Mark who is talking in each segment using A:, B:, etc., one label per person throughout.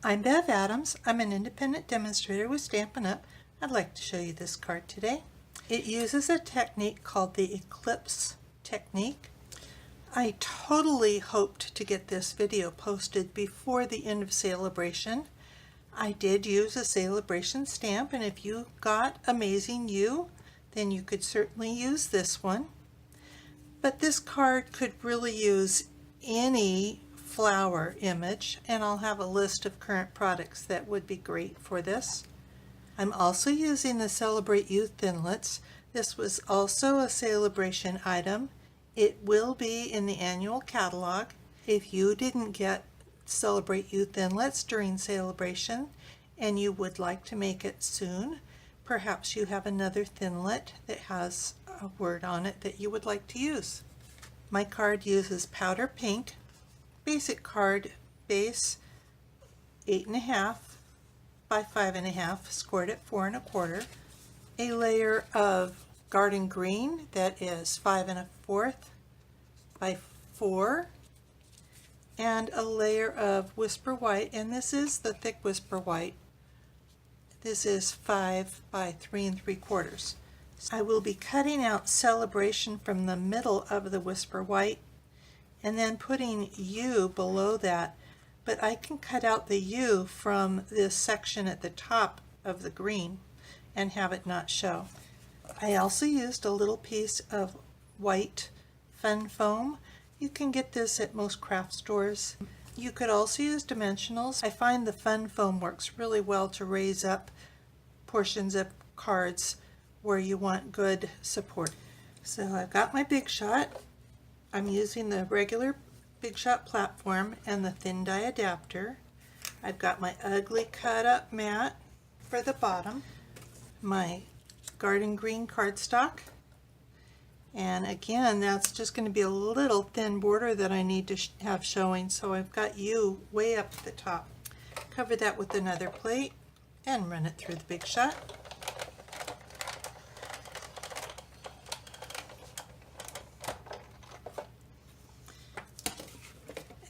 A: I'm Bev Adams. I'm an independent demonstrator with Stampin' Up! I'd like to show you this card today. It uses a technique called the eclipse technique. I totally hoped to get this video posted before the end of Celebration. I did use a Celebration stamp, and if you got Amazing You, then you could certainly use this one. But this card could really use any flower image, and I'll have a list of current products that would be great for this. I'm also using the Celebrate You Thinlits. This was also a Celebration item. It will be in the annual catalog. If you didn't get Celebrate You Thinlits during Celebration and you would like to make it soon, perhaps you have another Thinlit that has a word on it that you would like to use. My card uses powder pink, basic card base, 8.5 by 5.5, scored at 4 1/4, a layer of garden green that is 5 1/4 by 4, and a layer of whisper white, and this is the thick whisper white. This is 5 by 3 3/4. I will be cutting out Celebration from the middle of the whisper white and then putting U below that, but I can cut out the U from this section at the top of the green and have it not show. I also used a little piece of white fun foam. You can get this at most craft stores. You could also use dimensionals. I find the fun foam works really well to raise up portions of cards where you want good support. So I've got my Big Shot. I'm using the regular Big Shot platform and the thin die adapter. I've got my ugly cut up mat for the bottom, my garden green cardstock, and again that's just going to be a little thin border that I need to have showing, so I've got U way up at the top. Cover that with another plate and run it through the Big Shot.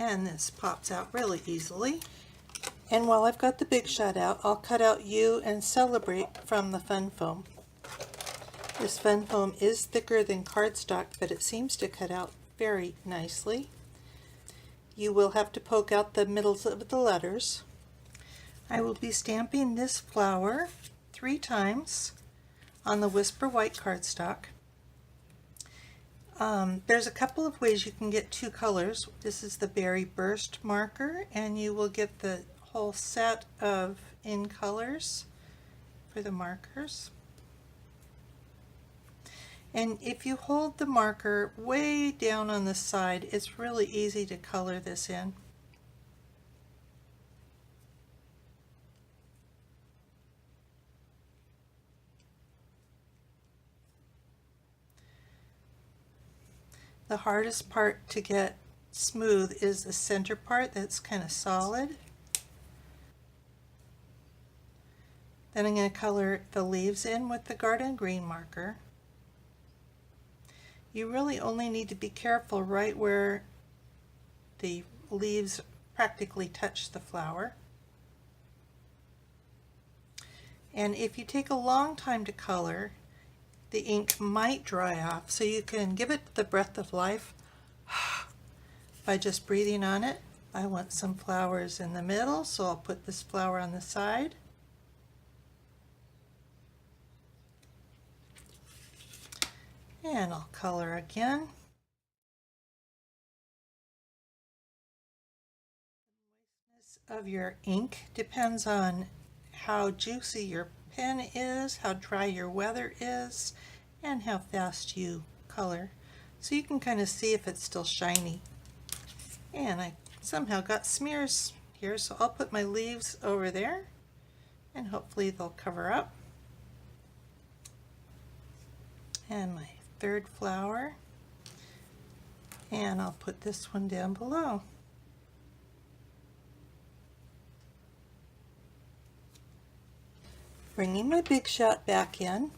A: And this pops out really easily. And while I've got the Big Shot out, I'll cut out U and Celebrate from the fun foam. This fun foam is thicker than cardstock, but it seems to cut out very nicely. You will have to poke out the middles of the letters. I will be stamping this flower 3 times on the Whisper White cardstock. There's a couple of ways you can get 2 colors. This is the Berry Burst marker, and you will get the whole set of in colors for the markers. And if you hold the marker way down on the side, it's really easy to color this in. The hardest part to get smooth is the center part that's kind of solid. Then I'm going to color the leaves in with the garden green marker. You really only need to be careful right where the leaves practically touch the flower. And if you take a long time to color, the ink might dry off, so you can give it the breath of life by just breathing on it. I want some flowers in the middle, so I'll put this flower on the side. And I'll color again. The moistness of your ink depends on how juicy your pen is, how dry your weather is, and how fast you color. So you can kind of see if it's still shiny. And I somehow got smears here, so I'll put my leaves over there and hopefully they'll cover up. And my 3rd flower, and I'll put this one down below. Bringing my Big Shot back in,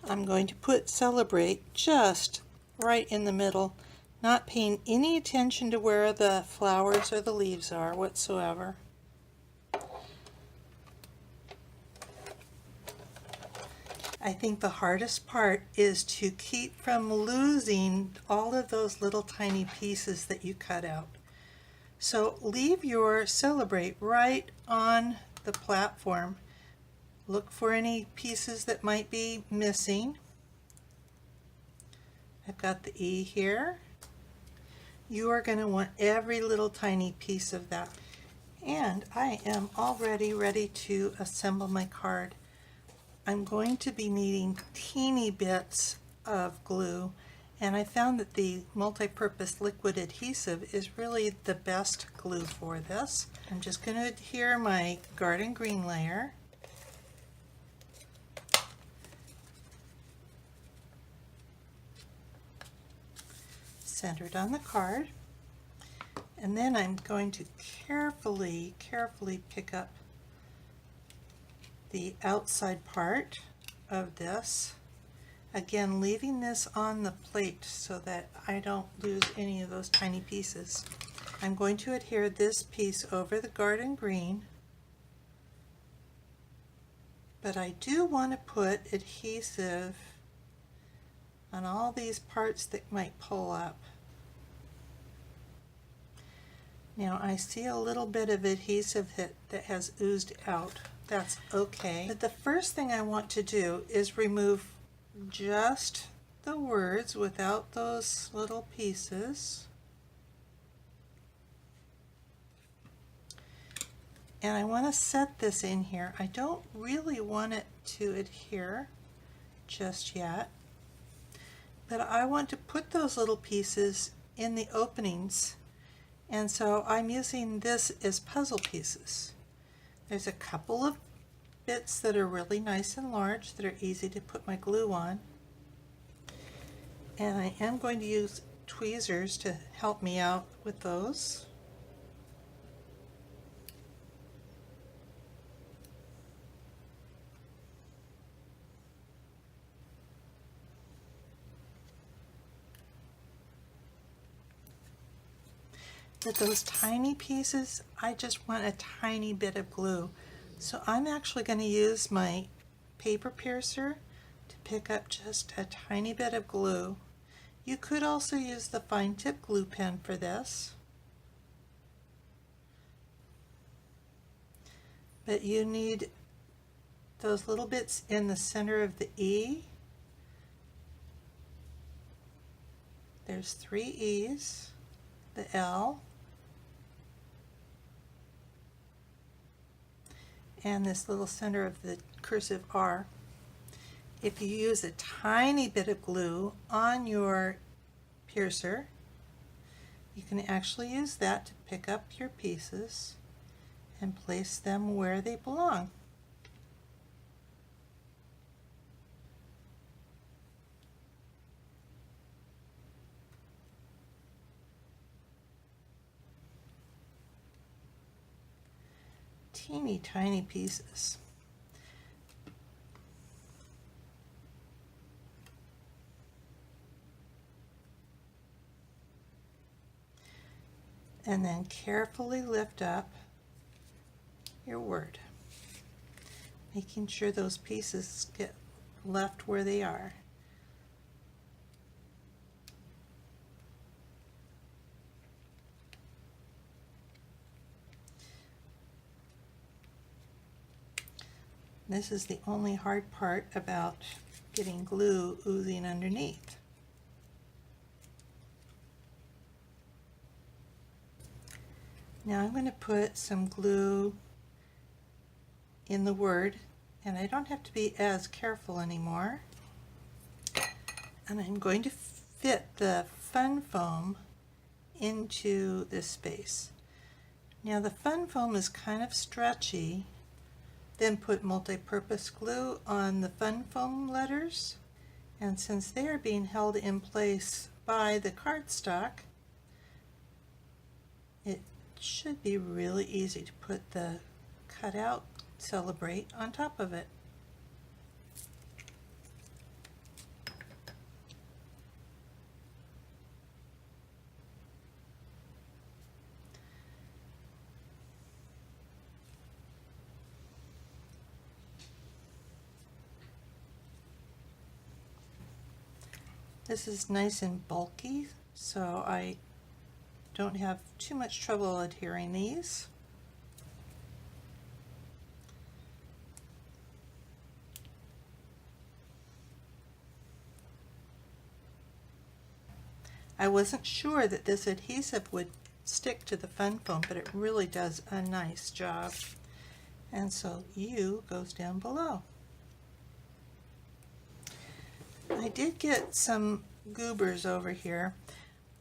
A: I'm going to put Celebrate just right in the middle, not paying any attention to where the flowers or the leaves are whatsoever. I think the hardest part is to keep from losing all of those little tiny pieces that you cut out. So leave your Celebrate right on the platform. Look for any pieces that might be missing. I've got the E here. You are going to want every little tiny piece of that. And I am already ready to assemble my card. I'm going to be needing teeny bits of glue, and I found that the multi-purpose liquid adhesive is really the best glue for this. I'm just going to adhere my garden green layer. Centered on the card. And then I'm going to carefully pick up the outside part of this. Again, leaving this on the plate so that I don't lose any of those tiny pieces. I'm going to adhere this piece over the garden green, but I do want to put adhesive on all these parts that might pull up. Now I see a little bit of adhesive that has oozed out. That's okay. But the first thing I want to do is remove just the words without those little pieces. And I want to set this in here. I don't really want it to adhere just yet, but I want to put those little pieces in the openings. And so I'm using this as puzzle pieces. There's a couple of bits that are really nice and large that are easy to put my glue on. And I am going to use tweezers to help me out with those. With those tiny pieces, I just want a tiny bit of glue. So I'm actually going to use my paper piercer to pick up just a tiny bit of glue. You could also use the fine tip glue pen for this, but you need those little bits in the center of the E. There's 3 E's, the L, and this little center of the cursive R. If you use a tiny bit of glue on your piercer, you can actually use that to pick up your pieces and place them where they belong. Teeny tiny pieces. And then carefully lift up your word, making sure those pieces get left where they are. This is the only hard part about getting glue oozing underneath. Now I'm going to put some glue in the word, and I don't have to be as careful anymore. And I'm going to fit the fun foam into this space. Now the fun foam is kind of stretchy. Then put multi-purpose glue on the fun foam letters, and since they are being held in place by the cardstock, it should be really easy to put the cutout Celebrate on top of it. This is nice and bulky, so I don't have too much trouble adhering these. I wasn't sure that this adhesive would stick to the fun foam, but it really does a nice job. And so U goes down below. I did get some goobers over here.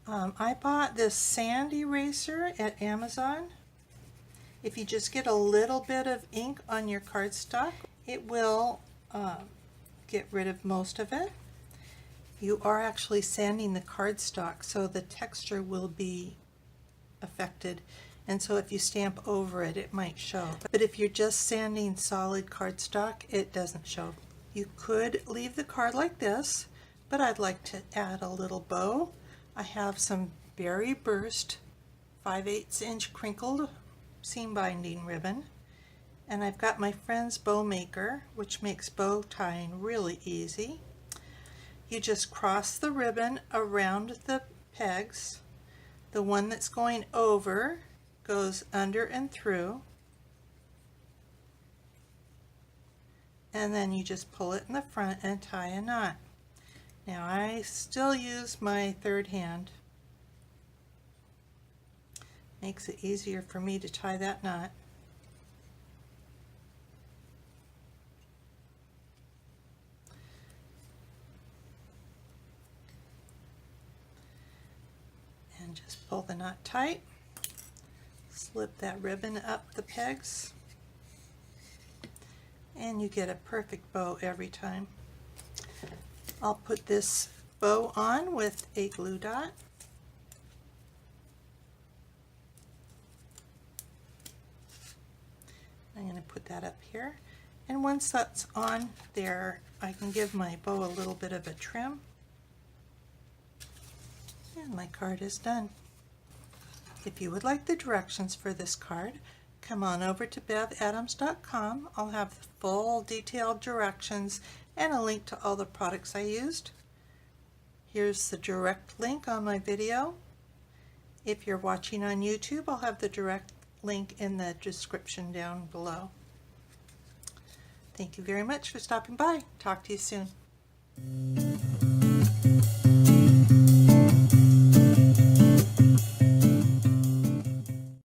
A: I bought this sand eraser at Amazon. If you just get a little bit of ink on your cardstock, it will get rid of most of it. You are actually sanding the cardstock, so the texture will be affected, and so if you stamp over it, it might show. But if you're just sanding solid cardstock, it doesn't show. You could leave the card like this, but I'd like to add a little bow. I have some Berry Burst 5/8 inch crinkled seam binding ribbon, and I've got my friend's bow maker, which makes bow tying really easy. You just cross the ribbon around the pegs. The one that's going over goes under and through, and then you just pull it in the front and tie a knot. Now I still use my third hand. Makes it easier for me to tie that knot. And just pull the knot tight, slip that ribbon up the pegs, and you get a perfect bow every time. I'll put this bow on with a glue dot. I'm going to put that up here, and once that's on there, I can give my bow a little bit of a trim. And my card is done. If you would like the directions for this card, come on over to bevadams.com. I'll have the full detailed directions and a link to all the products I used. Here's the direct link on my video. If you're watching on YouTube, I'll have the direct link in the description down below. Thank you very much for stopping by. Talk to you soon.